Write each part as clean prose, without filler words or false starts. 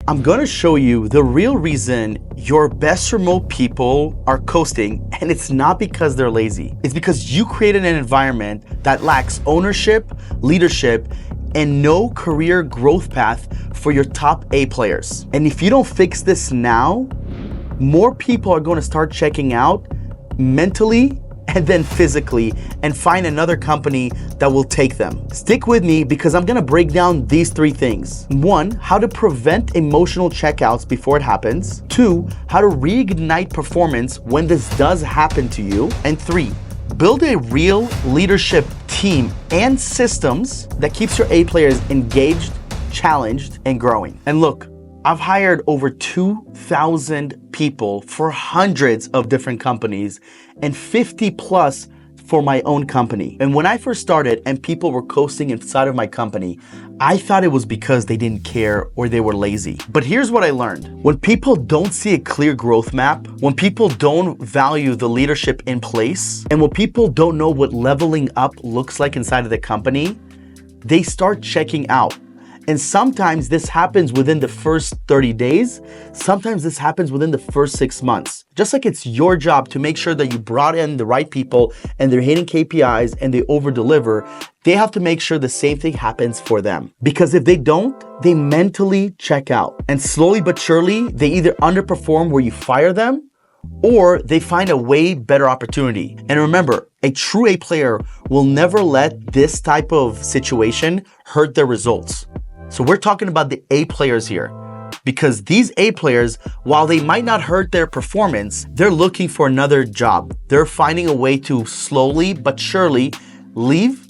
I'm gonna show you the real reason your best remote people are coasting, and it's not because they're lazy. It's because you created an environment that lacks ownership, leadership, and no career growth path for your top A players. And if you don't fix this now, more people are gonna start checking out mentally and then physically and find another company that will take them. Stick with me because I'm gonna break down these three things. 1, how to prevent emotional checkouts before it happens. 2, how to reignite performance when this does happen to you. And 3, build a real leadership team and systems that keeps your A players engaged, challenged, and growing. And look, I've hired over 2,000 people for hundreds of different companies and 50 plus for my own company. And when I first started and people were coasting inside of my company, I thought it was because they didn't care or they were lazy. But here's what I learned. When people don't see a clear growth map, when people don't value the leadership in place, and when people don't know what leveling up looks like inside of the company, they start checking out. And sometimes this happens within the first 30 days. Sometimes this happens within the first 6 months. Just like it's your job to make sure that you brought in the right people and they're hitting KPIs and they over deliver, they have to make sure the same thing happens for them. Because if they don't, they mentally check out. And slowly but surely, they either underperform where you fire them or they find a way better opportunity. And remember, a true A player will never let this type of situation hurt their results. So we're talking about the A players here, because these A players, while they might not hurt their performance, they're looking for another job. They're finding a way to slowly but surely leave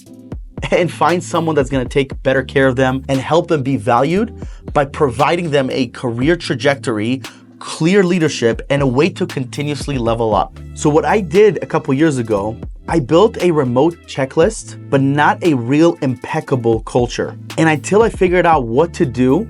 and find someone that's gonna take better care of them and help them be valued by providing them a career trajectory, clear leadership, and a way to continuously level up. So what I did a couple years ago, I built a remote checklist, but not a real impeccable culture. And until I figured out what to do,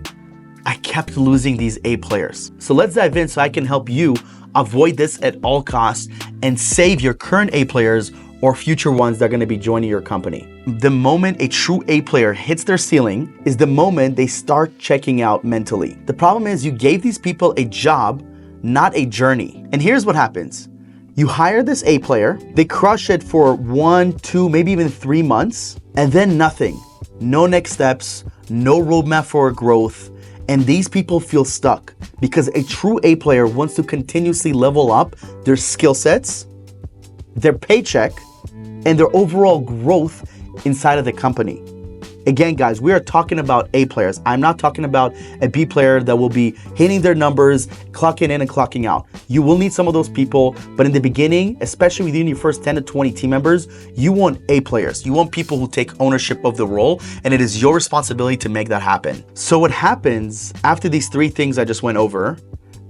I kept losing these A players. So let's dive in so I can help you avoid this at all costs and save your current A players or future ones that are gonna be joining your company. The moment a true A player hits their ceiling is the moment they start checking out mentally. The problem is you gave these people a job, not a journey. And here's what happens. You hire this A player, they crush it for 1, 2, maybe even 3 months, and then nothing. No next steps, no roadmap for growth, and these people feel stuck because a true A player wants to continuously level up their skill sets, their paycheck, and their overall growth inside of the company. Again, guys, we are talking about A players. I'm not talking about a B player that will be hitting their numbers, clocking in and clocking out. You will need some of those people, but in the beginning, especially within your first 10 to 20 team members, you want A players. You want people who take ownership of the role, and it is your responsibility to make that happen. So what happens after these 3 things I just went over,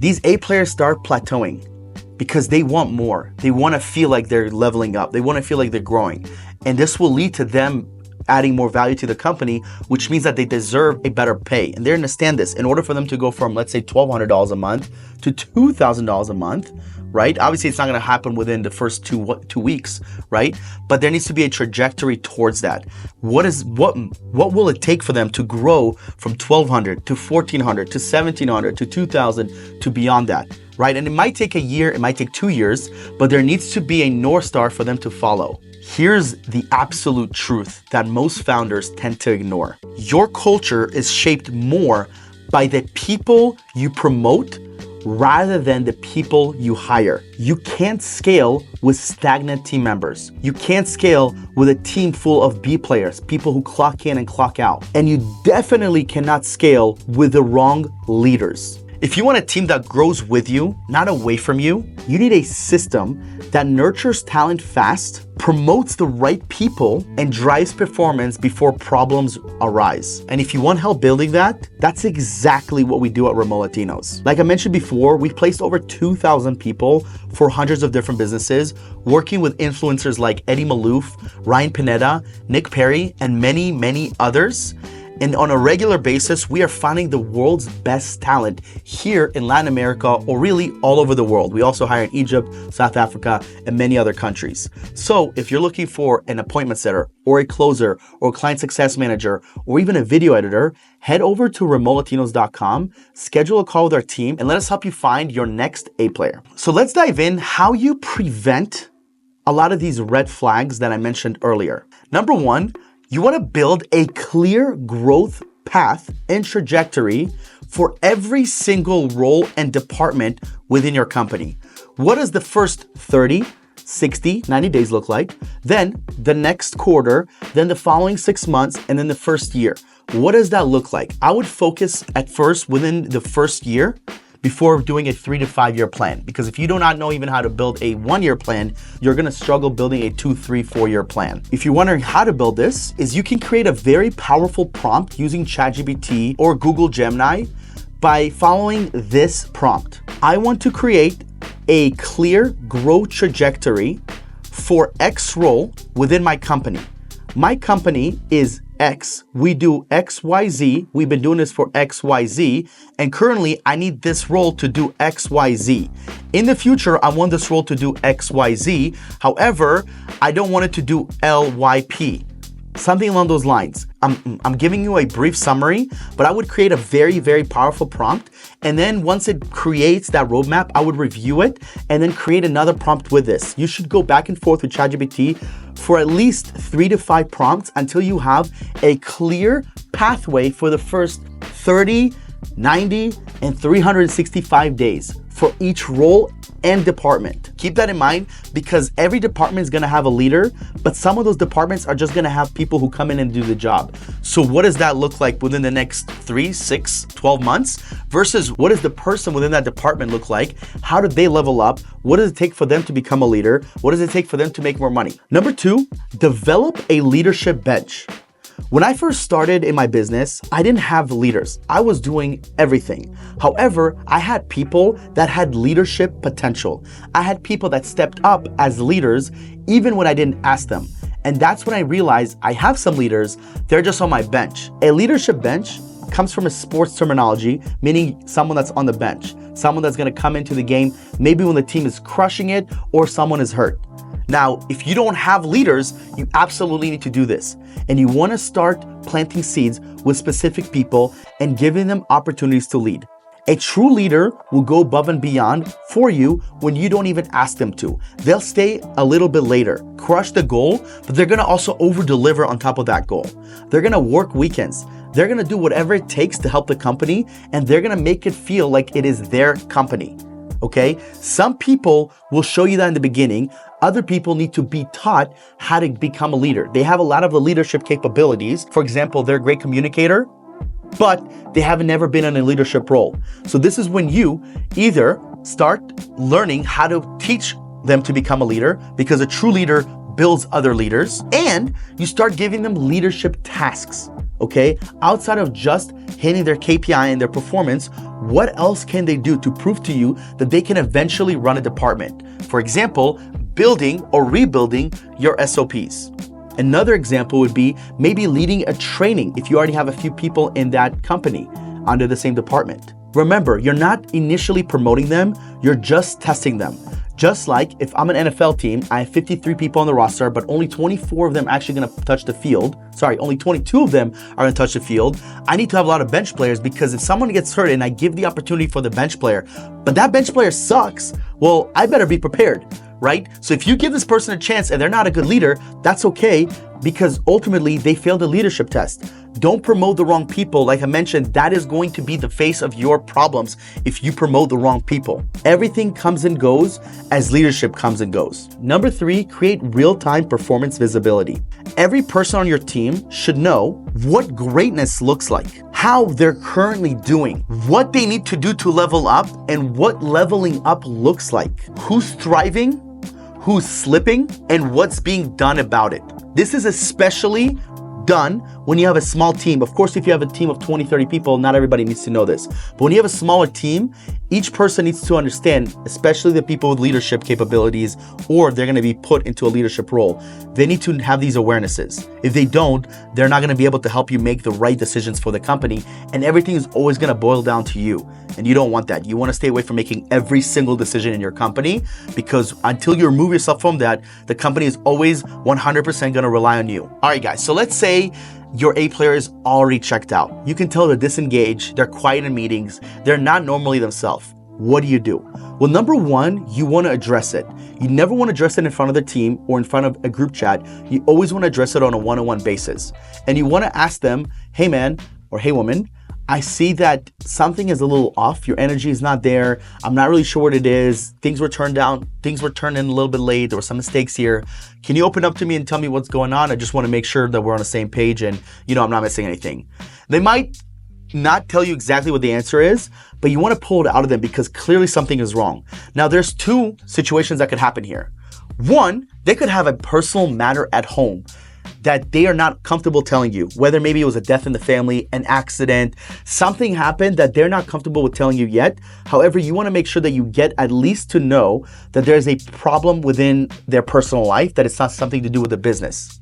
these A players start plateauing because they want more. They want to feel like they're leveling up. They want to feel like they're growing. And this will lead to them adding more value to the company, which means that they deserve a better pay. And they understand this. In order for them to go from, let's say, $1,200 a month to $2,000 a month, right? Obviously, it's not gonna happen within the first two weeks, right? But there needs to be a trajectory towards that. What will it take for them to grow from $1,200 to $1,400 to $1,700 to $2,000 to beyond that, right? And it might take a year, it might take 2 years, but there needs to be a North Star for them to follow. Here's the absolute truth that most founders tend to ignore. Your culture is shaped more by the people you promote rather than the people you hire. You can't scale with stagnant team members. You can't scale with a team full of B players, people who clock in and clock out. And you definitely cannot scale with the wrong leaders. If you want a team that grows with you, not away from you, you need a system that nurtures talent fast, promotes the right people, and drives performance before problems arise. And if you want help building that, that's exactly what we do at Remote Latinos. Like I mentioned before, we've placed over 2,000 people for hundreds of different businesses, working with influencers like Eddie Malouf, Ryan Pineda, Nick Perry, and many, many others. And on a regular basis, we are finding the world's best talent here in Latin America, or really all over the world. We also hire in Egypt, South Africa, and many other countries. So if you're looking for an appointment setter or a closer or a client success manager or even a video editor, head over to remotelatinos.com, schedule a call with our team, and let us help you find your next A player. So let's dive in how you prevent a lot of these red flags that I mentioned earlier. Number one, you want to build a clear growth path and trajectory for every single role and department within your company. What does the first 30, 60, 90 days look like? Then the next quarter, then the following 6 months, and then the first year. What does that look like? I would focus at first within the first year before doing a 3 to 5 year plan. Because if you do not know even how to build a 1 year plan, you're gonna struggle building a 2, 3, 4 year plan. If you're wondering how to build this, is you can create a very powerful prompt using ChatGPT or Google Gemini by following this prompt. I want to create a clear growth trajectory for X role within my company. My company is X. We do XYZ. We've been doing this for XYZ. And currently, I need this role to do XYZ. In the future, I want this role to do XYZ. However, I don't want it to do LYP. Something along those lines. I'm giving you a brief summary, but I would create a very, very powerful prompt. And then once it creates that roadmap, I would review it and then create another prompt with this. You should go back and forth with ChatGPT for at least 3 to 5 prompts until you have a clear pathway for the first 30, 90, and 365 days for each role and department. Keep that in mind because every department is gonna have a leader, but some of those departments are just gonna have people who come in and do the job. So what does that look like within the next 3, 6, 12 months versus what does the person within that department look like? How do they level up? What does it take for them to become a leader? What does it take for them to make more money? Number 2, develop a leadership bench. When I first started in my business, I didn't have leaders. I was doing everything. However, I had people that had leadership potential. I had people that stepped up as leaders even when I didn't ask them. And that's when I realized I have some leaders, they're just on my bench. A leadership bench comes from a sports terminology, meaning someone that's on the bench, someone that's gonna come into the game maybe when the team is crushing it or someone is hurt. Now, if you don't have leaders, you absolutely need to do this. And you want to start planting seeds with specific people and giving them opportunities to lead. A true leader will go above and beyond for you when you don't even ask them to. They'll stay a little bit later, crush the goal, but they're going to also over-deliver on top of that goal. They're going to work weekends. They're going to do whatever it takes to help the company, and they're going to make it feel like it is their company. Okay? Some people will show you that in the beginning. Other people need to be taught how to become a leader. They have a lot of the leadership capabilities. For example, they're a great communicator, but they haven't never been in a leadership role. So this is when you either start learning how to teach them to become a leader, because a true leader builds other leaders, and you start giving them leadership tasks. Okay, outside of just hitting their KPI and their performance, what else can they do to prove to you that they can eventually run a department? For example, building or rebuilding your SOPs. Another example would be maybe leading a training if you already have a few people in that company under the same department. Remember, you're not initially promoting them, you're just testing them. Just like if I'm an NFL team, I have 53 people on the roster, but only 24 of them are actually gonna touch the field. Sorry, only 22 of them are gonna touch the field. I need to have a lot of bench players, because if someone gets hurt and I give the opportunity for the bench player, but that bench player sucks, well, I better be prepared, right? So if you give this person a chance and they're not a good leader, that's okay, because ultimately they failed the leadership test. Don't promote the wrong people. Like I mentioned, that is going to be the face of your problems if you promote the wrong people. Everything comes and goes as leadership comes and goes. Number 3, create real-time performance visibility. Every person on your team should know what greatness looks like, how they're currently doing, what they need to do to level up, and what leveling up looks like, who's thriving, who's slipping, and what's being done about it. This is especially done when you have a small team. Of course, if you have a team of 20, 30 people, not everybody needs to know this. But when you have a smaller team, Each person needs to understand, especially the people with leadership capabilities, or they're going to be put into a leadership role. They need to have these awarenesses. If they don't, they're not going to be able to help you make the right decisions for the company, and everything is always going to boil down to you. And you don't want that. You want to stay away from making every single decision in your company, because until you remove yourself from that, the company is always 100% going to rely on you. All right, guys. So let's say your A player is already checked out. You can tell they're disengaged, they're quiet in meetings, they're not normally themselves. What do? Well, number one, you want to address it. You never want to address it in front of the team or in front of a group chat. You always want to address it on a one-on-one basis. And you want to ask them, hey man, or hey woman, I see that something is a little off. Your energy is not there. I'm not really sure what it is. Things were turned down. Things were turned in a little bit late. There were some mistakes here. Can you open up to me and tell me what's going on? I just want to make sure that we're on the same page and, I'm not missing anything. They might not tell you exactly what the answer is, but you want to pull it out of them because clearly something is wrong. Now, there's two situations that could happen here. One, they could have a personal matter at home that they are not comfortable telling you, whether maybe it was a death in the family, an accident, something happened that they're not comfortable with telling you yet. However, you want to make sure that you get at least to know that there's a problem within their personal life, that it's not something to do with the business.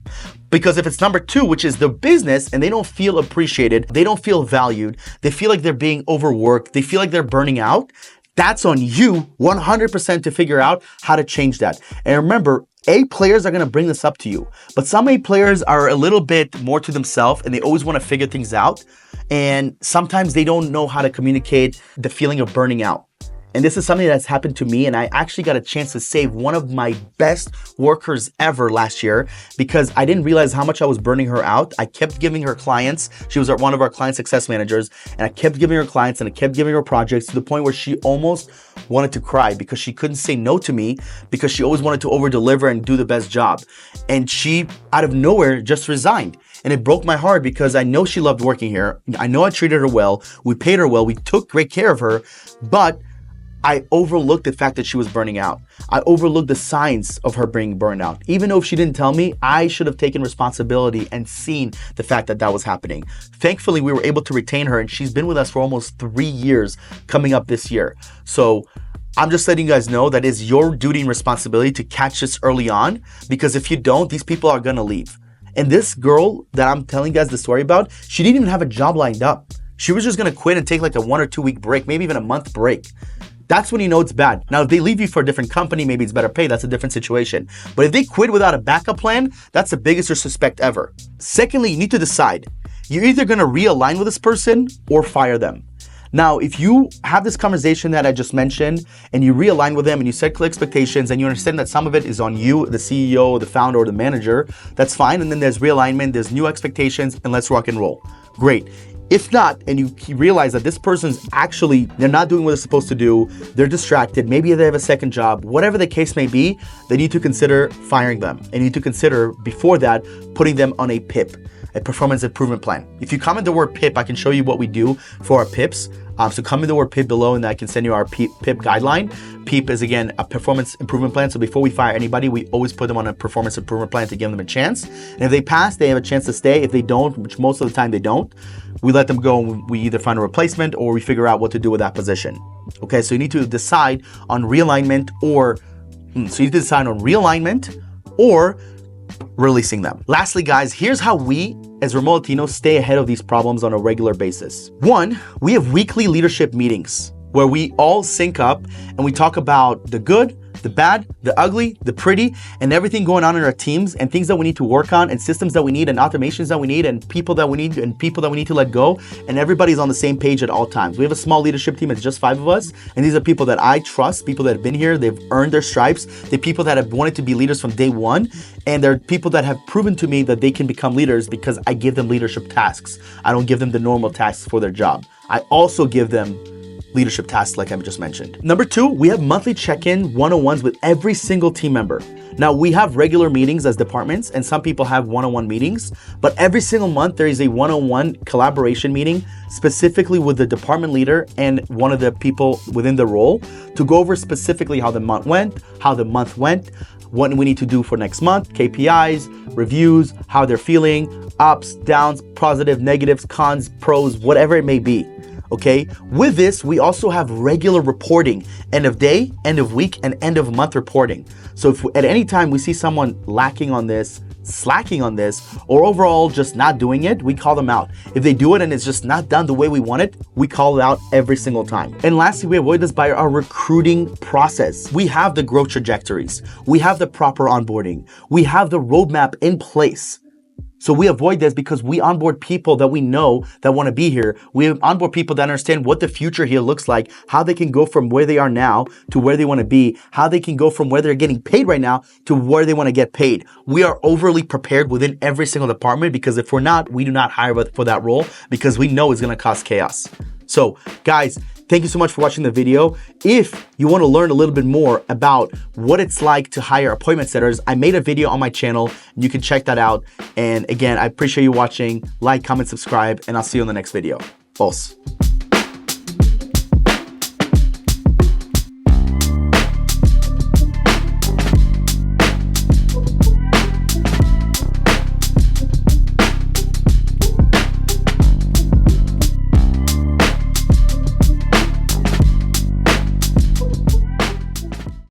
Because if it's number two, which is the business, and they don't feel appreciated, they don't feel valued, they feel like they're being overworked, they feel like they're burning out, that's on you 100% to figure out how to change that. And remember, A players are going to bring this up to you, but some A players are a little bit more to themselves and they always want to figure things out. And sometimes they don't know how to communicate the feeling of burning out. And this is something that's happened to me, and I actually got a chance to save one of my best workers ever last year because I didn't realize how much I was burning her out. I kept giving her clients. She was one of our client success managers, and I kept giving her clients and I kept giving her projects to the point where she almost wanted to cry because she couldn't say no to me because she always wanted to over-deliver and do the best job. And she, out of nowhere, just resigned. And it broke my heart because I know she loved working here. I know I treated her well. We paid her well. We took great care of her, but I overlooked the fact that she was burning out. I overlooked the signs of her being burned out. Even though if she didn't tell me, I should have taken responsibility and seen the fact that that was happening. Thankfully, we were able to retain her, and she's been with us for almost 3 years coming up this year. So I'm just letting you guys know that it's your duty and responsibility to catch this early on, because if you don't, these people are gonna leave. And this girl that I'm telling you guys the story about, she didn't even have a job lined up. She was just gonna quit and take like a 1 or 2 week break, maybe even a month break. That's when you know it's bad. Now, if they leave you for a different company, maybe it's better pay, that's a different situation. But if they quit without a backup plan, that's the biggest disrespect ever. Secondly, you need to decide. You're either gonna realign with this person or fire them. Now, if you have this conversation that I just mentioned and you realign with them and you set clear expectations and you understand that some of it is on you, the CEO, the founder, or the manager, that's fine. And then there's realignment, there's new expectations, and let's rock and roll. Great. If not, and you realize that this person's actually, they're not doing what they're supposed to do, they're distracted, maybe they have a second job, whatever the case may be, they need to consider firing them. And you need to consider, before that, putting them on a PIP, a performance improvement plan. If you comment the word PIP, I can show you what we do for our PIPs. So comment the word PIP below and I can send you our PIP guideline. PIP is, again, a performance improvement plan. So before we fire anybody, we always put them on a performance improvement plan to give them a chance. And if they pass, they have a chance to stay. If they don't, which most of the time they don't, we let them go and we either find a replacement or we figure out what to do with that position. Okay, so you need to decide on realignment or releasing them. Lastly, guys, here's how we as remote Latinos stay ahead of these problems on a regular basis. One, we have weekly leadership meetings where we all sync up and we talk about the good, the bad, the ugly, the pretty, and everything going on in our teams and things that we need to work on and systems that we need and automations that we need and people that we need and people that we need to let go. And everybody's on the same page at all times. We have a small leadership team. It's just 5 of us. And these are people that I trust, people that have been here. They've earned their stripes. They're people that have wanted to be leaders from day one. And they're people that have proven to me that they can become leaders because I give them leadership tasks. I don't give them the normal tasks for their job. I also give them leadership tasks like I just mentioned. Number 2, we have monthly check-in one-on-ones with every single team member. Now, we have regular meetings as departments and some people have one-on-one meetings, but every single month there is a one-on-one collaboration meeting specifically with the department leader and one of the people within the role to go over specifically how the month went, what we need to do for next month, KPIs, reviews, how they're feeling, ups, downs, positive, negatives, cons, pros, whatever it may be. okay? With this, we also have regular reporting, end of day, end of week, and end of month reporting. So if at any time we see someone lacking on this, slacking on this, or overall just not doing it, we call them out. If they do it and it's just not done the way we want it, we call it out every single time. And lastly, we avoid this by our recruiting process. We have the growth trajectories. We have the proper onboarding. We have the roadmap in place. So we avoid this because we onboard people that we know that want to be here. We onboard people that understand what the future here looks like, how they can go from where they are now to where they want to be, how they can go from where they're getting paid right now to where they want to get paid. We are overly prepared within every single department because if we're not, we do not hire for that role because we know it's going to cause chaos. So guys, thank you so much for watching the video. If you want to learn a little bit more about what it's like to hire appointment setters, I made a video on my channel. You can check that out. And again, I appreciate you watching. Like, comment, subscribe, and I'll see you in the next video. Os.